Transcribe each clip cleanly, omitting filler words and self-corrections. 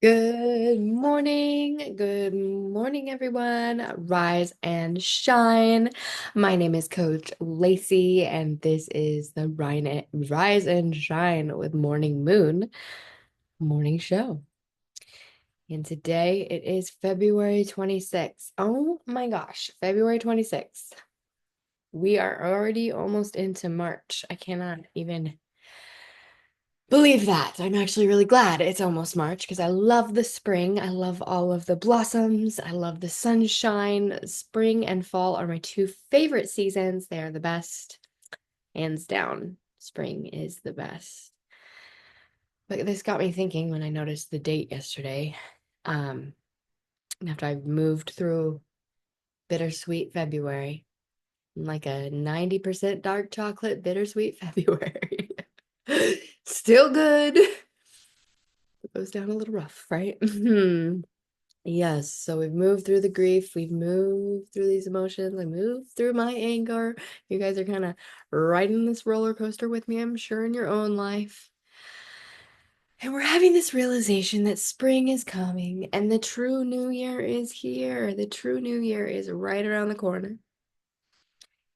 Good morning. Good morning, everyone. Rise and shine. My name is Coach Lacy, and this is the Rise and Shine with Morning Moon morning show. And today it is February 26th. Oh my gosh, February 26th. We are already almost into March. I cannot even believe that. I'm actually really glad it's almost March because I love the spring. I love all of the blossoms. I love the sunshine. Spring and fall are my two favorite seasons. They are the best, hands down. Spring is the best. But this got me thinking when I noticed the date yesterday. Um, After I moved through bittersweet February, like a 90% dark chocolate bittersweet February. Still good. It goes down a little rough, right? Yes, so we've moved through the grief, we've moved through these emotions, I moved through my anger. You guys are kind of riding this roller coaster with me, I'm sure, in your own life. And we're having this realization that spring is coming and the true new year is here. The true new year is right around the corner.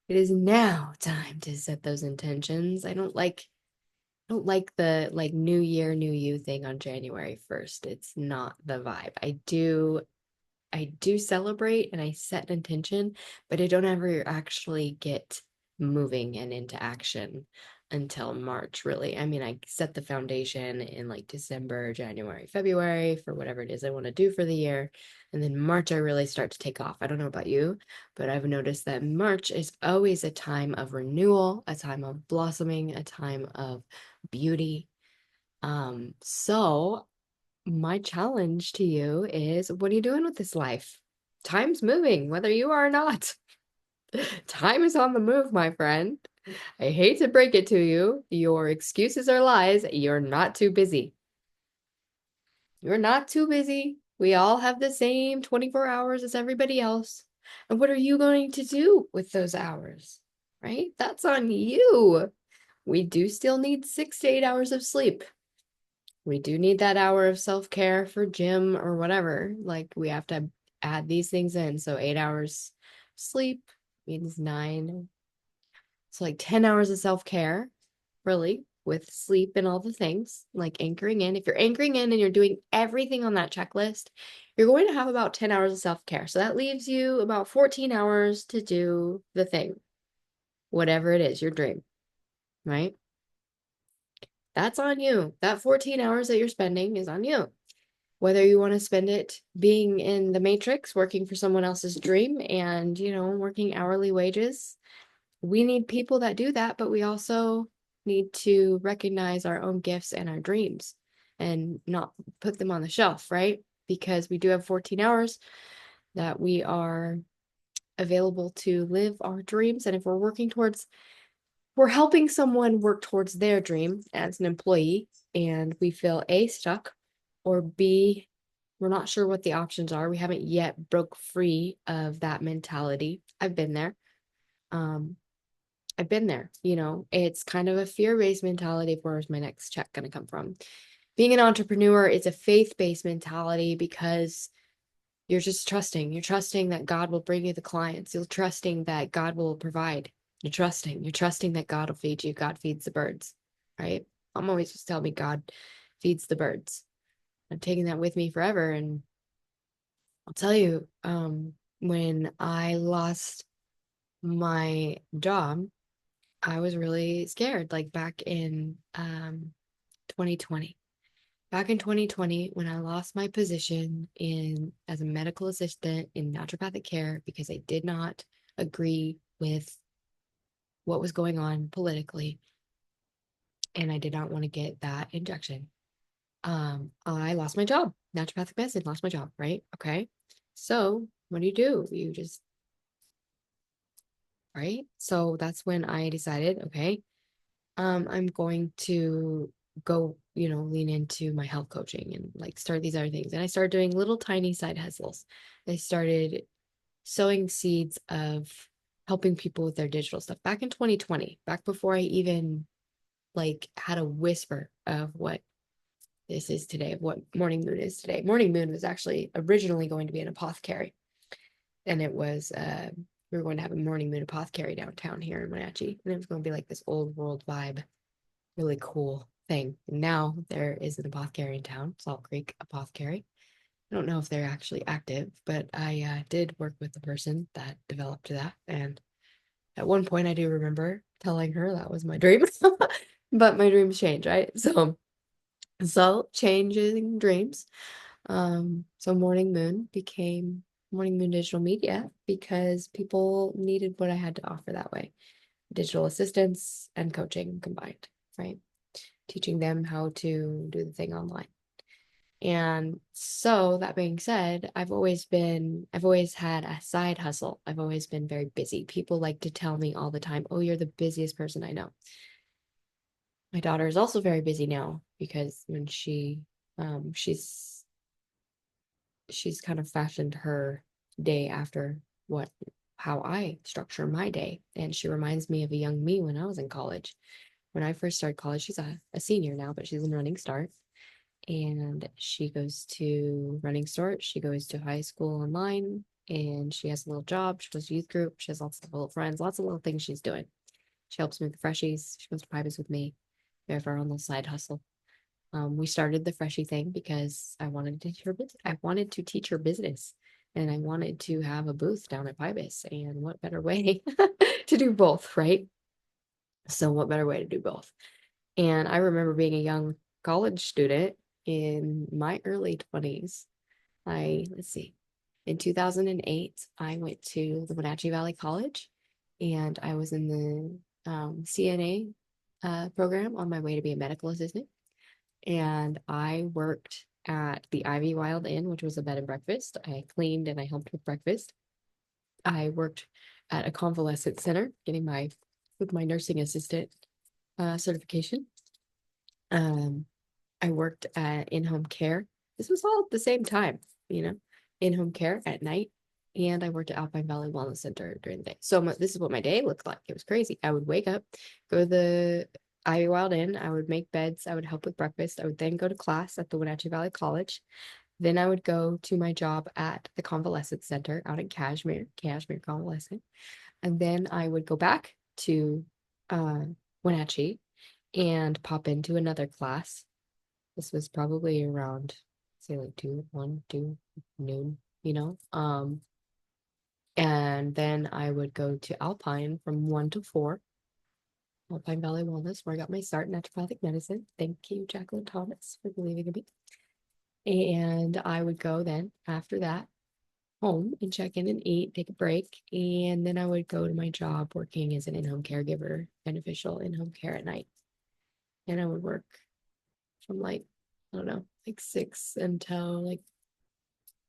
It is now time to set those intentions. I don't like the new year, new you thing on January 1st. It's not the vibe. I do celebrate and I set an intention, but I don't ever actually get moving and into action until March, really. I mean, I set the foundation in like December, January, February for whatever it is I want to do for the year. And then March, I really start to take off. I don't know about you, but I've noticed that March is always a time of renewal, a time of blossoming, a time of beauty. So my challenge to you is what are you doing with this life? Time's moving, whether you are or not. Time is on the move, my friend. I hate to break it to you. Your excuses are lies. You're not too busy. You're not too busy. We all have the same 24 hours as everybody else. And what are you going to do with those hours? Right? That's on you. We do still need 6 to 8 hours of sleep. We do need that hour of self-care for gym or whatever. Like we have to add these things in. So 8 hours sleep means nine. So like 10 hours of self-care, really, with sleep and all the things, like anchoring in. If you're anchoring in and you're doing everything on that checklist, you're going to have about 10 hours of self-care. So that leaves you about 14 hours to do the thing, whatever it is, your dream, right? That's on you. That 14 hours that you're spending is on you. Whether you want to spend it being in the matrix, working for someone else's dream and, working hourly wages. We need people that do that, but we also need to recognize our own gifts and our dreams and not put them on the shelf, right? Because we do have 14 hours that we are available to live our dreams. And if we're helping someone work towards their dream as an employee and we feel A, stuck, or B, we're not sure what the options are. We haven't yet broke free of that mentality. I've been there. Um, I've been there. It's kind of a fear-based mentality of where's my next check going to come from. Being an entrepreneur is a faith-based mentality because you're just trusting. You're trusting that God will bring you the clients. You're trusting that God will provide. You're trusting that God will feed you. God feeds the birds, right? Mom always just tell me God feeds the birds. I'm taking that with me forever. And I'll tell you, when I lost my job, I was really scared, like back in 2020. Back in 2020, when I lost my position in as a medical assistant in naturopathic care because I did not agree with what was going on politically, and I did not want to get that injection. I lost my job. Naturopathic medicine, lost my job, right? Okay. So what do? You just, right? So that's when I decided, okay, I'm going to go, lean into my health coaching and like start these other things. And I started doing little tiny side hustles. I started sowing seeds of helping people with their digital stuff back in 2020, back before I even like had a whisper of what this is today, what morning moon is today. Morning moon was actually originally going to be an apothecary, and it was we were going to have a morning moon apothecary downtown here in Wenatchee, and it was going to be like this old world vibe, really cool thing. And now there is an apothecary in town, Salt Creek Apothecary. I don't know if they're actually active, but I did work with the person that developed that. And at one point, I do remember telling her that was my dream, but my dreams change, right? So changing dreams. So Morning Moon became Morning Moon Digital Media because people needed what I had to offer that way. Digital assistance and coaching combined, right? Teaching them how to do the thing online. And so that being said, I've always had a side hustle. I've always been very busy. People like to tell me all the time, "Oh, you're the busiest person I know." My daughter is also very busy now because when she's kind of fashioned her day after how I structure my day. And she reminds me of a young me when I was in college. When I first started college, she's a senior now, but she's in Running Start. And she goes to Running Start. She goes to high school online, and she has a little job. She goes to youth group. She has lots of little friends, lots of little things she's doing. She helps me with the freshies. She goes to private with me. We have our own little side hustle. We started the freshie thing because I wanted to teach her business. I wanted to teach her business, and I wanted to have a booth down at Pybus. And what better way to do both, right? So what better way to do both? And I remember being a young college student in my early 20s. Let's see, in 2008, I went to the Wenatchee Valley College, and I was in the CNA program on my way to be a medical assistant. And I worked at the Ivy Wild Inn, which was a bed and breakfast. I cleaned and I helped with breakfast. I worked at a convalescent center, with my nursing assistant certification. I worked at in-home care. This was all at the same time, in-home care at night. And I worked at Alpine Valley Wellness Center during the day. So this is what my day looked like. It was crazy. I would wake up, go to the Ivy Wild Inn. I would make beds. I would help with breakfast. I would then go to class at the Wenatchee Valley College. Then I would go to my job at the Convalescent Center out in Cashmere Convalescent. And then I would go back to Wenatchee and pop into another class. This was probably around, say, like 2 noon, and then I would go to Alpine from 1 to 4, Alpine Valley Wellness, where I got my start in naturopathic medicine. Thank you, Jacqueline Thomas, for believing in me. And I would go then after that home and check in and eat, take a break. And then I would go to my job working as an in-home caregiver, beneficial in-home care at night. And I would work from like, I don't know, like 6 until like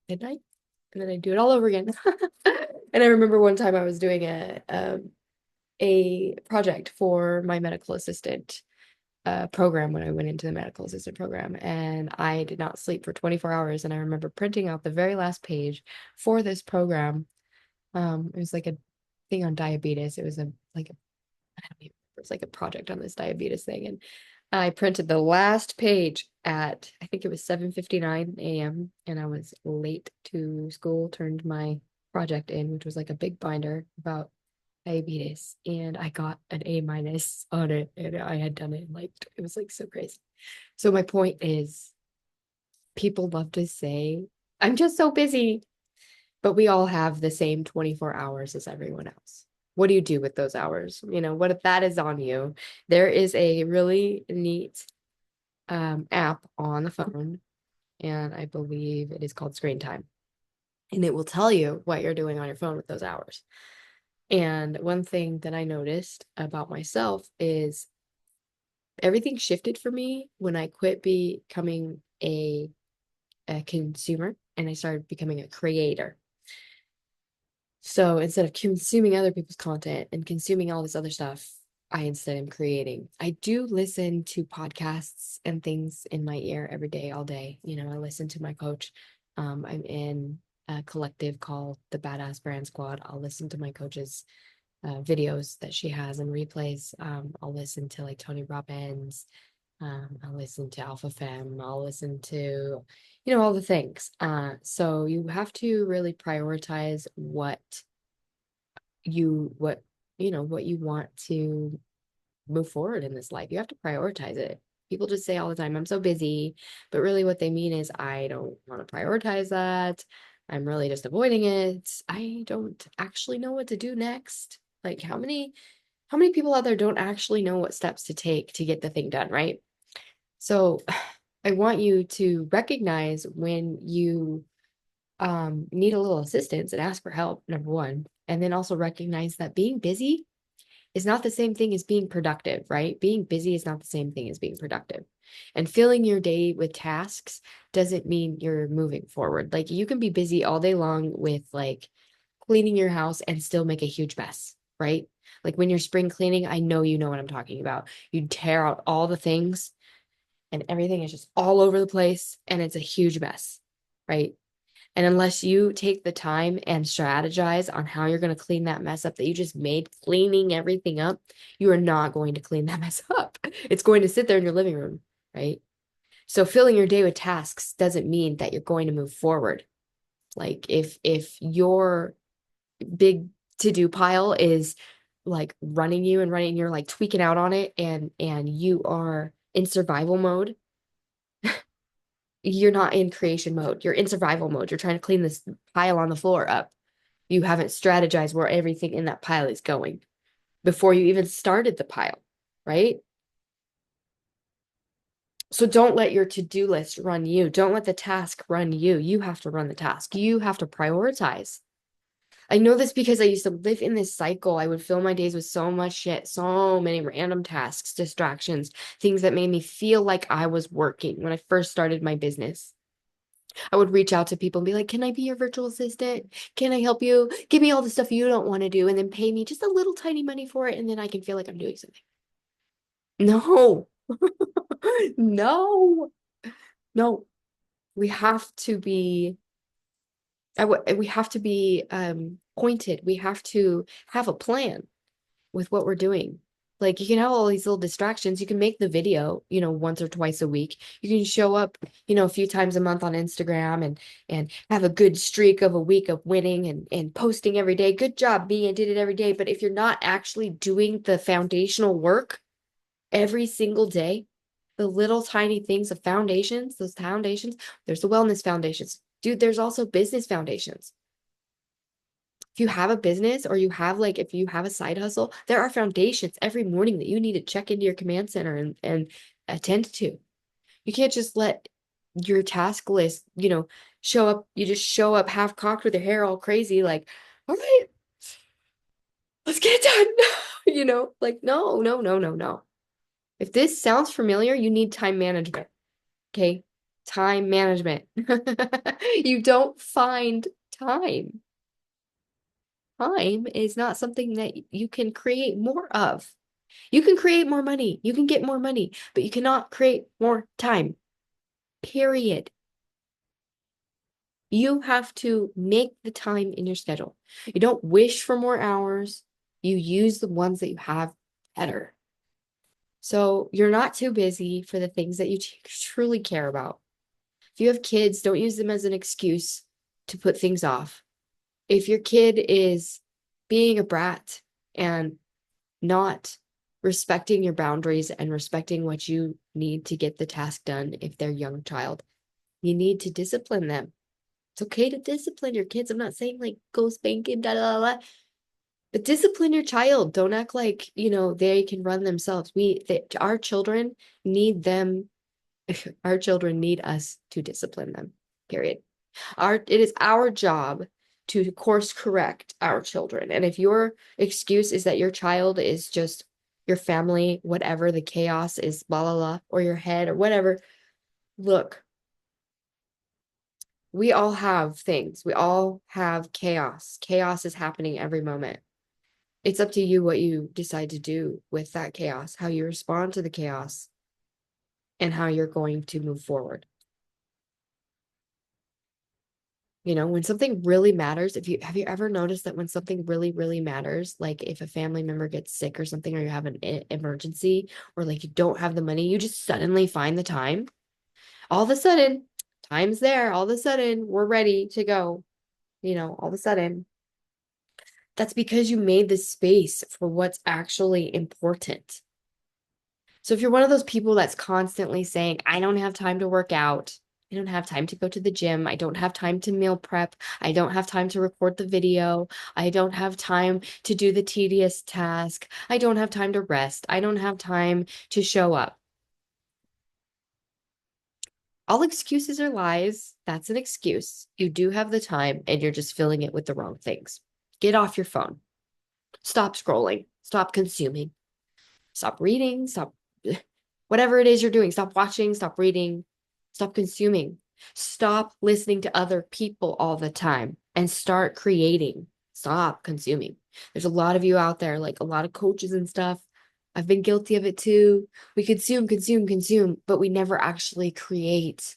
midnight. And then I do it all over again. And I remember one time I was doing a project for my medical assistant program when I went into the medical assistant program, and I did not sleep for 24 hours. And I remember printing out the very last page for this program. It was like a thing on diabetes. It was I don't even remember, it was like a project on this diabetes thing. And I printed the last page at, I think it was 7:59 a.m. and I was late to school, turned my project in, which was like a big binder about diabetes, and I got an A- on it, and I had done it it was like so crazy. So my point is, people love to say, "I'm just so busy," but we all have the same 24 hours as everyone else. What do you do with those hours? What if that is on you? There is a really neat app on the phone, and I believe it is called Screen Time. And it will tell you what you're doing on your phone with those hours. And one thing that I noticed about myself is everything shifted for me when I quit becoming a consumer and I started becoming a creator. So instead of consuming other people's content and consuming all this other stuff, I instead am creating. I do listen to podcasts and things in my ear every day, all day. I listen to my coach. I'm in a collective called the Badass Brand Squad. I'll listen to my coach's videos that she has and replays. I'll listen to like Tony Robbins, I'll listen to Alpha Femme. I'll listen to, all the things. So you have to really prioritize what what you want to move forward in this life. You have to prioritize it. People just say all the time, I'm so busy, but really what they mean is I don't want to prioritize that. I'm really just avoiding it. I don't actually know what to do next. Like how many people out there don't actually know what steps to take to get the thing done, right? So I want you to recognize when you need a little assistance and ask for help, number one. And then also recognize that being busy is not the same thing as being productive, right? Being busy is not the same thing as being productive. And filling your day with tasks doesn't mean you're moving forward. Like you can be busy all day long with like cleaning your house and still make a huge mess, right? Like when you're spring cleaning, I know you know what I'm talking about. You tear out all the things and everything is just all over the place and it's a huge mess, right? And unless you take the time and strategize on how you're going to clean that mess up that you just made cleaning everything up, you are not going to clean that mess up. It's going to sit there in your living room, right? So filling your day with tasks doesn't mean that you're going to move forward. Like if your big to-do pile is like running you and running, you're like tweaking out on it and you are in survival mode, you're not in creation mode. You're in survival mode. You're trying to clean this pile on the floor up. You haven't strategized where everything in that pile is going before you even started the pile, right? So don't let your to-do list run you. Don't let the task run you. You have to run the task. You have to prioritize. I know this because I used to live in this cycle. I would fill my days with so much shit, so many random tasks, distractions, things that made me feel like I was working when I first started my business. I would reach out to people and be like, can I be your virtual assistant? Can I help you? Give me all the stuff you don't want to do and then pay me just a little tiny money for it. And then I can feel like I'm doing something. No, no, no. We have to be, we have to be pointed. We have to have a plan with what we're doing. Like you can have all these little distractions. You can make the video, once or twice a week. You can show up, a few times a month on Instagram and have a good streak of a week of winning and posting every day. Good job, me. I did it every day. But if you're not actually doing the foundational work every single day, the little tiny things of foundations, those foundations, there's the wellness foundations. Dude, there's also business foundations. If you have a business or if you have a side hustle, there are foundations every morning that you need to check into your command center and attend to. You can't just let your task list, show up. You just show up half cocked with your hair all crazy, like, all right, let's get it done. Like, no, no, no, no, no. If this sounds familiar, you need time management. Okay. Time management. You don't find time. Time is not something that you can create more of. You can create more money. You can get more money, but you cannot create more time. Period. You have to make the time in your schedule. You don't wish for more hours. You use the ones that you have better. So you're not too busy for the things that you truly care about. If you have kids, don't use them as an excuse to put things off. If your kid is being a brat and not respecting your boundaries and respecting what you need to get the task done if they're a young child, you need to discipline them. It's okay to discipline your kids. I'm not saying like go spanking, da da da, but discipline your child. Don't act like, they can run themselves. Our children need them. Our children need us to discipline them, period. It is our job to course correct our children. And if your excuse is that your child is just your family, whatever the chaos is, blah, blah, blah, or your head or whatever, look, we all have things. We all have chaos. Chaos is happening every moment. It's up to you what you decide to do with that chaos, how you respond to the chaos, and how you're going to move forward. When something really matters, if you have you ever noticed that when something really, really matters, like if a family member gets sick or something, or you have an emergency, or like you don't have the money, you just suddenly find the time. All of a sudden, time's there. All of a sudden, we're ready to go. All of a sudden, that's because you made the space for what's actually important. So if you're one of those people that's constantly saying, I don't have time to work out, I don't have time to go to the gym, I don't have time to meal prep, I don't have time to record the video, I don't have time to do the tedious task, I don't have time to rest, I don't have time to show up. All excuses are lies. That's an excuse. You do have the time and you're just filling it with the wrong things. Get off your phone. Stop scrolling. Stop consuming. Stop reading. Stop whatever it is you're doing. Stop watching. Stop reading. Stop consuming. Stop listening to other people all the time and start creating. Stop consuming. There's a lot of you out there, like a lot of coaches and stuff. I've been guilty of it too. We consume, consume, consume, but we never actually create.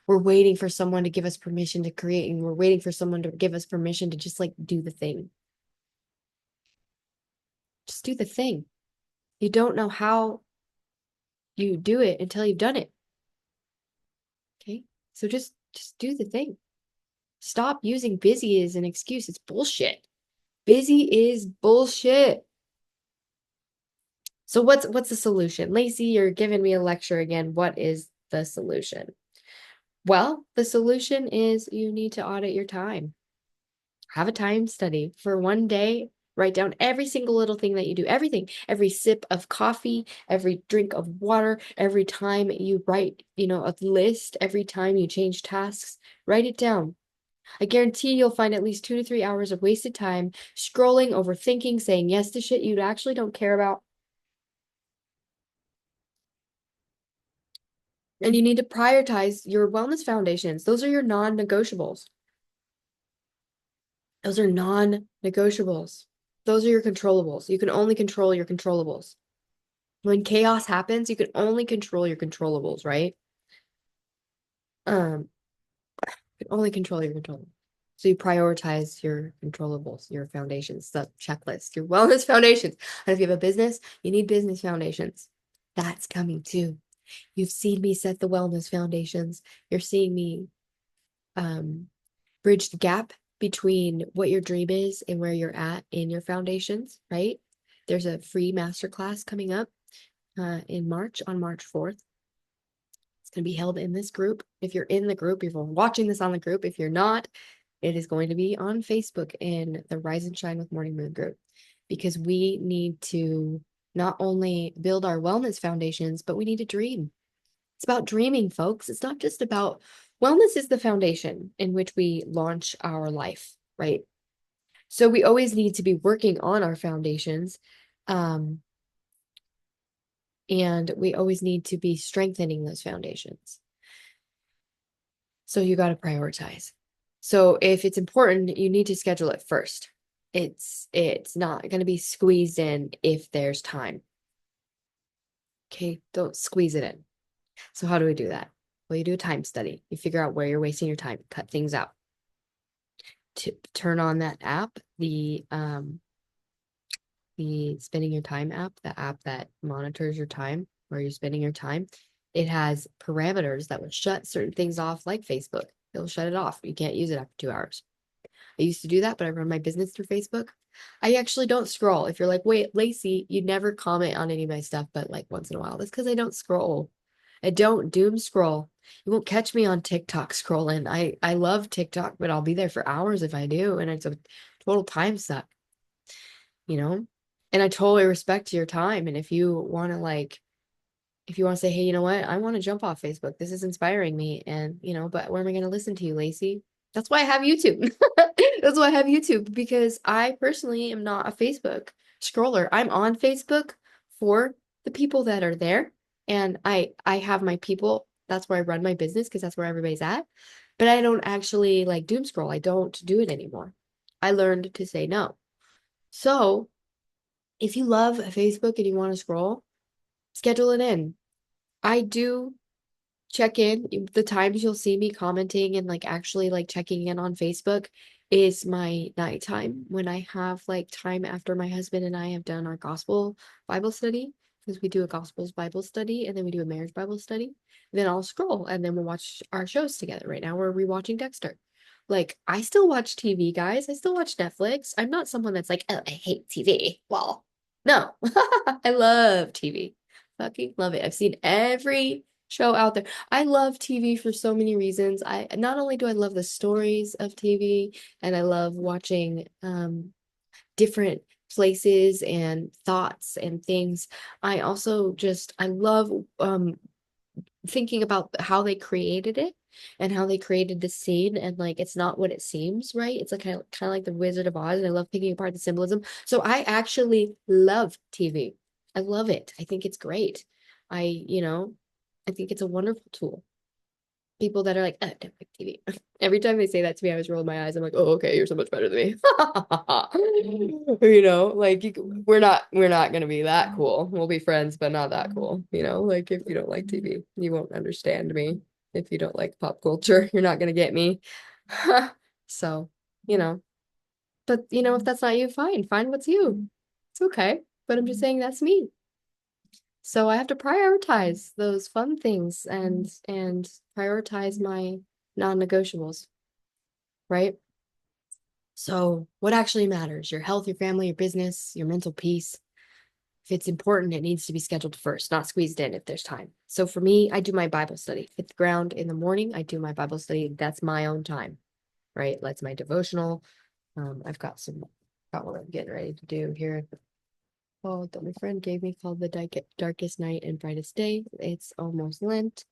We're waiting for someone to give us permission to create, and we're waiting for someone to give us permission to just like do the thing. Just do the thing. You don't know how you do it until you've done it. Okay? So just do the thing. Stop using busy as an excuse. It's bullshit. Busy is bullshit. So what's the solution? Lacy, you're giving me a lecture again. What is the solution? Well, the solution is you need to audit your time. Have a time study for one day. Write down every single little thing that you do, everything, every sip of coffee, every drink of water, every time you write, a list, every time you change tasks, write it down. I guarantee you'll find at least 2 to 3 hours of wasted time scrolling, overthinking, saying yes to shit you actually don't care about. And you need to prioritize your wellness foundations. Those are your non-negotiables. Those are non-negotiables. Those are your controllables. You can only control your controllables. When chaos happens, you can only control your controllables, right? You can only control your controllables. So you prioritize your controllables, your foundations, the checklist, your wellness foundations. And if you have a business, you need business foundations. That's coming too. You've seen me set the wellness foundations. You're seeing me bridge the gap between what your dream is and where you're at in your foundations, right? There's a free masterclass coming up in March, on March 4th. It's going to be held in this group. If you're in the group, if you're watching this on the group, if you're not, it is going to be on Facebook in the Rise and Shine with Morning Moon group, because we need to not only build our wellness foundations, but we need to dream. It's about dreaming, folks. It's not just about wellness is the foundation in which we launch our life, right? So we always need to be working on our foundations. And we always need to be strengthening those foundations. So you got to prioritize. So if it's important, you need to schedule it first. It's not going to be squeezed in if there's time. Okay, don't squeeze it in. So how do we do that? Well, you do a time study. You figure out where you're wasting your time, cut things out. To turn on that app, the spending your time app, the app that monitors your time, where you're spending your time. It has parameters that will shut certain things off, like Facebook. It'll shut it off. You can't use it after 2 hours. I used to do that, but I run my business through Facebook. I actually don't scroll. If you're like, wait, Lacy, you never comment on any of my stuff, but like once in a while. That's because I don't scroll. I don't doom scroll. You won't catch me on TikTok scrolling. I love TikTok, but I'll be there for hours if I do, and it's a total time suck, you know? And I totally respect your time. And if you want to say, hey, you know what? I want to jump off Facebook. This is inspiring me. And, but where am I going to listen to you, Lacy? That's why I have YouTube. That's why I have YouTube, because I personally am not a Facebook scroller. I'm on Facebook for the people that are there. And I have my people. That's where I run my business, because that's where everybody's at. But I don't actually like doom scroll. I don't do it anymore. I learned to say no. So if you love Facebook and you want to scroll, schedule it in. I do check in. The times you'll see me commenting and like actually like checking in on Facebook is my nighttime when I have like time after my husband and I have done our gospel Bible study, because we do a gospels Bible study and then we do a marriage Bible study. Then I'll scroll and then we'll watch our shows together. Right now we're rewatching Dexter. Like, I still watch TV, guys. I still watch Netflix. I'm not someone that's like, oh, I hate TV. Well, no, I love TV. Fucking love it. I've seen every show out there. I love TV for so many reasons. I not only do I love the stories of TV and I love watching different places and thoughts and things. I also just I love thinking about how they created it and how they created the scene, and like it's not what it seems, right? It's like kind of like the Wizard of Oz, and I love picking apart the symbolism. So I actually love TV. I love it. I think it's great. I think it's a wonderful tool. People that are like, oh, I don't like TV. Every time they say that to me, I always roll my eyes. I'm like, oh, okay, you're so much better than me. Like we're not gonna be that cool. We'll be friends, but not that cool. Like if you don't like TV, you won't understand me. If you don't like pop culture, you're not gonna get me. So, you know, but if that's not you, fine. Find what's you. It's okay. But I'm just saying that's me. So I have to prioritize those fun things and prioritize my non-negotiables, right? So what actually matters? Your health, your family, your business, your mental peace. If it's important, it needs to be scheduled first, not squeezed in if there's time. So for me, I do my Bible study. Hit the ground in the morning. I do my Bible study. That's my own time, right? That's my devotional. I've got what I'm getting ready to do here. Oh, that my friend gave me called The Darkest Night and Brightest Day. It's almost Lent.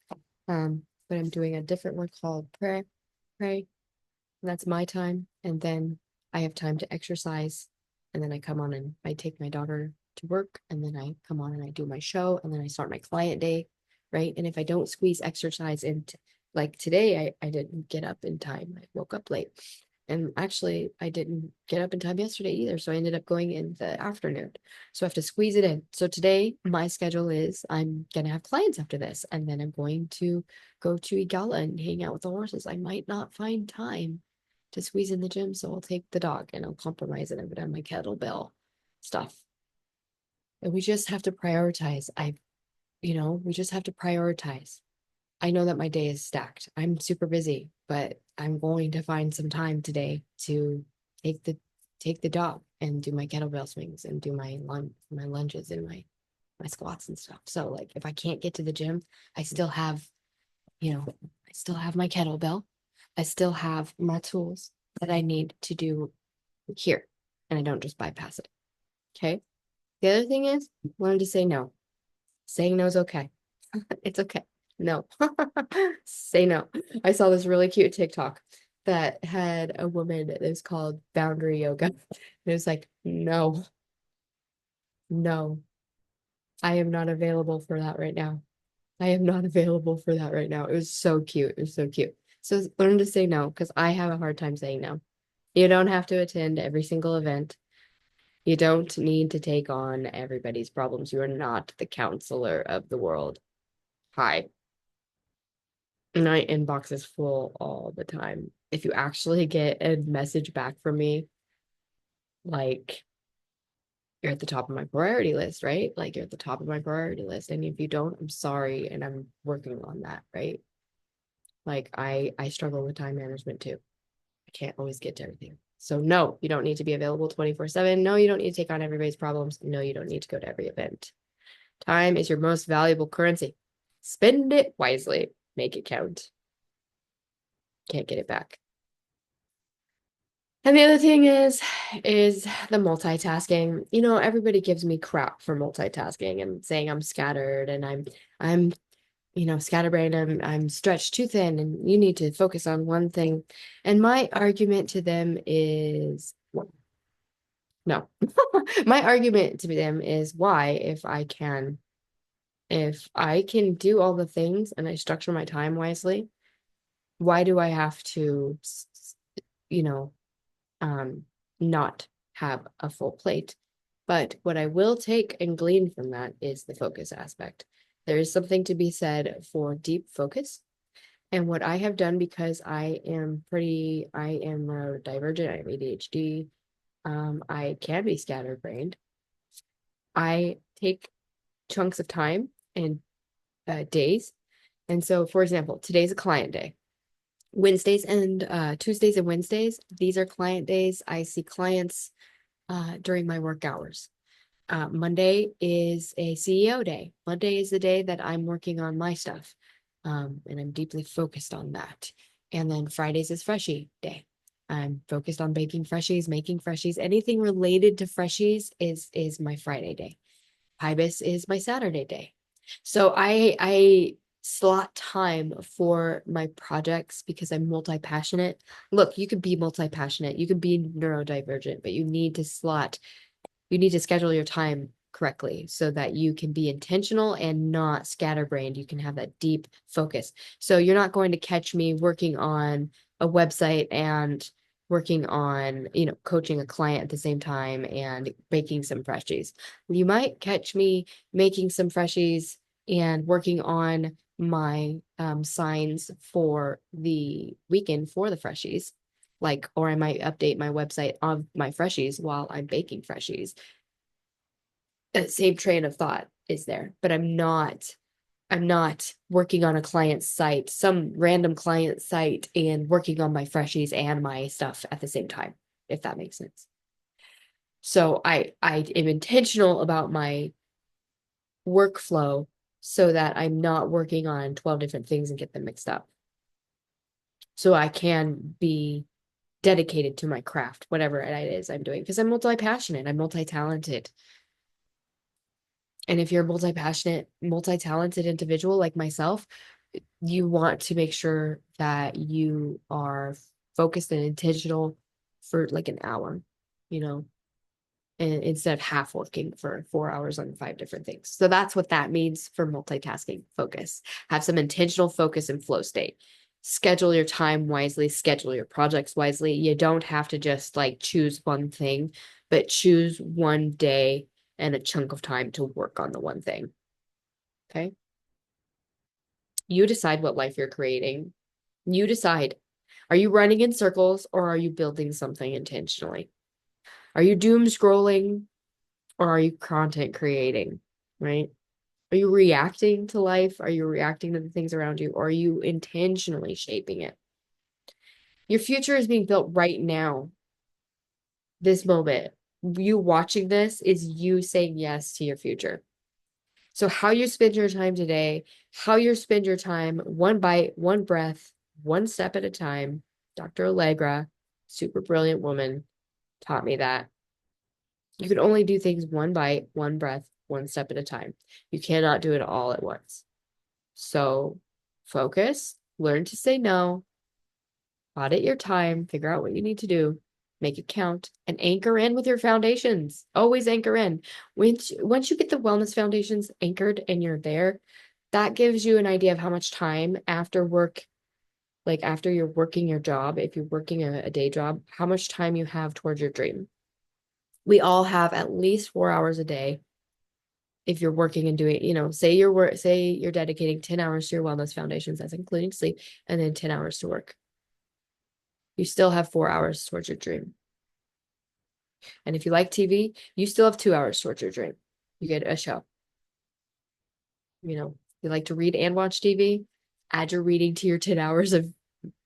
But I'm doing a different one called Pray. That's my time. And then I have time to exercise. And then I come on and I take my daughter to work. And then I come on and I do my show. And then I start my client day. Right. And if I don't squeeze exercise into, like today, I didn't get up in time. I woke up late. And actually, I didn't get up in time yesterday either. So I ended up going in the afternoon. So I have to squeeze it in. So today, my schedule is I'm going to have clients after this. And then I'm going to go to Igala and hang out with the horses. I might not find time to squeeze in the gym. So I'll take the dog and I'll compromise it. I'm going to have my kettlebell stuff. And we just have to prioritize. We just have to prioritize. I know that my day is stacked. I'm super busy, but I'm going to find some time today to take the take the dog and do my kettlebell swings and do my lunges and my squats and stuff. So like if I can't get to the gym, I still have, I still have my kettlebell. I still have my tools that I need to do here. And I don't just bypass it. Okay. The other thing is learn to say no. Saying no is okay. It's okay. No. Say no. I saw this really cute TikTok that had a woman that was called Boundary Yoga. And it was like, no, no, I am not available for that right now. I am not available for that right now. It was so cute. It was so cute. So learn to say no, because I have a hard time saying no. You don't have to attend every single event. You don't need to take on everybody's problems. You are not the counselor of the world. Hi. My inbox is full all the time. If you actually get a message back from me, like you're at the top of my priority list, right? Like you're at the top of my priority list. And if you don't, I'm sorry. And I'm working on that, right? Like I struggle with time management too. I can't always get to everything. So no, you don't need to be available 24/7. No, you don't need to take on everybody's problems. No, you don't need to go to every event. Time is your most valuable currency. Spend it wisely. Make it count. Can't get it back. And the other thing is the multitasking. Everybody gives me crap for multitasking and saying I'm scattered and I'm scatterbrained. I'm stretched too thin and you need to focus on one thing. And my argument to them is no. My argument to them is why, if I can do all the things and I structure my time wisely, why do I have to, you know, not have a full plate? But what I will take and glean from that is the focus aspect. There is something to be said for deep focus. And what I have done, because I am neurodivergent, I have ADHD, I can be scatterbrained. I take chunks of time and days. And so, for example, today's a client day. Wednesdays and Tuesdays and Wednesdays, these are client days. I see clients during my work hours. Monday is a CEO day. Monday is the day that I'm working on my stuff. And I'm deeply focused on that. And then Fridays is Freshie day. I'm focused on baking Freshies, making Freshies. Anything related to Freshies is my Friday day. Ibis is my Saturday day. So I slot time for my projects because I'm multi-passionate. Look, you could be multi-passionate, you could be neurodivergent, but you need to schedule your time correctly so that you can be intentional and not scatterbrained. You can have that deep focus. So you're not going to catch me working on a website and working on, coaching a client at the same time and baking some freshies. You might catch me making some freshies and working on my signs for the weekend for the freshies. Or I might update my website of my freshies while I'm baking freshies. That same train of thought is there, but I'm not working on a client site, some random client site, and working on my freshies and my stuff at the same time, if that makes sense. So I am intentional about my workflow so that I'm not working on 12 different things and get them mixed up. So I can be dedicated to my craft, whatever it is I'm doing, because I'm multi-passionate, I'm multi-talented. And if you're a multi-passionate, multi-talented individual like myself, you want to make sure that you are focused and intentional for like an hour, you know, and instead of half working for 4 hours on 5 different things. So that's what that means for multitasking focus. Have some intentional focus and flow state. Schedule your time wisely, schedule your projects wisely. You don't have to just like choose one thing, but choose one day and a chunk of time to work on the one thing. Okay. You decide what life you're creating. You decide. Are you running in circles or are you building something intentionally? Are you doom scrolling or are you content creating? Right? Are you reacting to life? Are you reacting to the things around you? Or are you intentionally shaping it? Your future is being built right now, this moment. You watching this is you saying yes to your future. So, how you spend your time today, how you spend your time, one bite, one breath, one step at a time. Dr. Allegra, super brilliant woman, taught me that. You can only do things one bite, one breath, one step at a time. You cannot do it all at once. So, focus, learn to say no, audit your time, figure out what you need to do, make it count, and anchor in with your foundations. Always anchor in. Once you get the wellness foundations anchored and you're there, that gives you an idea of how much time after work, like after you're working your job, if you're working a day job, how much time you have towards your dream. We all have at least 4 hours a day. If you're working and doing, say you're dedicating 10 hours to your wellness foundations, that's including sleep, and then 10 hours to work. You still have 4 hours towards your dream. And if you like TV, you still have 2 hours towards your dream. You get a show. You like to read and watch TV, add your reading to your 10 hours of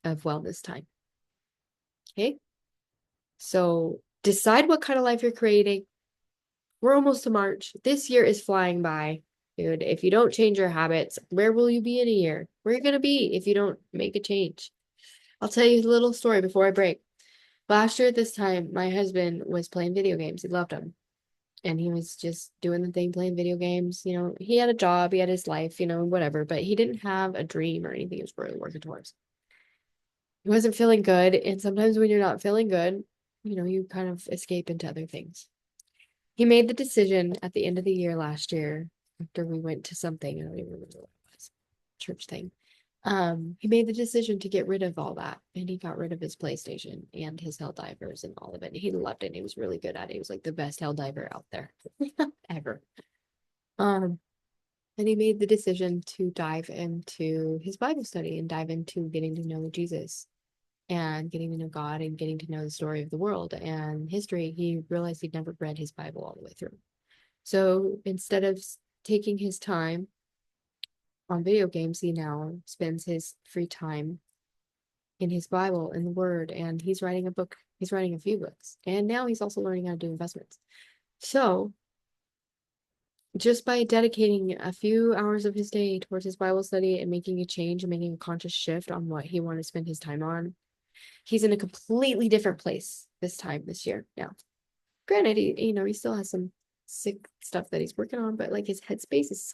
wellness time. Okay. So decide what kind of life you're creating. We're almost to March. This year is flying by. Dude, if you don't change your habits, where will you be in a year? Where are you going to be if you don't make a change? I'll tell you a little story before I break. Last year at this time, my husband was playing video games. He loved them. And he was just doing the thing, playing video games. He had a job, he had his life, whatever, but he didn't have a dream or anything he was really working towards. He wasn't feeling good. And sometimes when you're not feeling good, you kind of escape into other things. He made the decision at the end of the year last year, after we went to something, I don't even remember what it was, church thing. He made the decision to get rid of all that, and he got rid of his PlayStation and his Helldivers and all of it. He loved it. And he was really good at it. He was like the best Helldiver out there ever. Um, And he made the decision to dive into his Bible study and dive into getting to know Jesus and getting to know God and getting to know the story of the world and history. He realized he'd never read his Bible all the way through. So instead of taking his time on video games, he now spends his free time in his Bible, in the Word, and he's writing a book. He's writing a few books. And now he's also learning how to do investments. So just by dedicating a few hours of his day towards his Bible study and making a change and making a conscious shift on what he wanted to spend his time on, he's in a completely different place this year now. Granted, he still has some sick stuff that he's working on, but like his headspace is,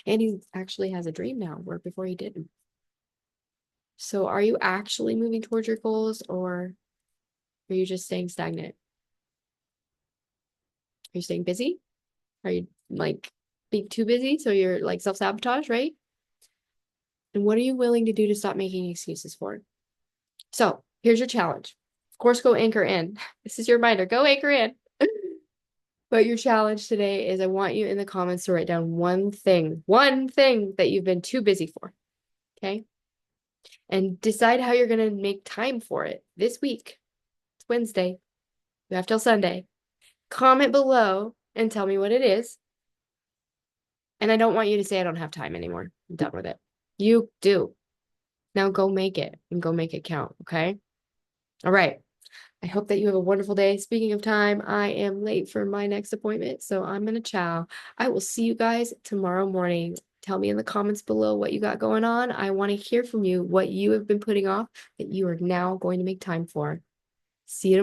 and he actually has a dream now where before he didn't. So are you actually moving towards your goals, or are you just staying stagnant? Are you staying busy? Are you like being too busy so you're like self-sabotage, right? And what are you willing to do to stop making excuses for? So here's your challenge. Of course, go anchor in. This is your reminder. Go anchor in. But your challenge today is I want you in the comments to write down one thing that you've been too busy for. Okay. And decide how you're going to make time for it this week. It's Wednesday. You have till Sunday. Comment below and tell me what it is. And I don't want you to say I don't have time anymore. I'm done with it. You do. Now go make it and go make it count. Okay. All right. I hope that you have a wonderful day. Speaking of time, I am late for my next appointment, so I'm going to chow. I will see you guys tomorrow morning. Tell me in the comments below what you got going on. I want to hear from you what you have been putting off that you are now going to make time for. See you tomorrow.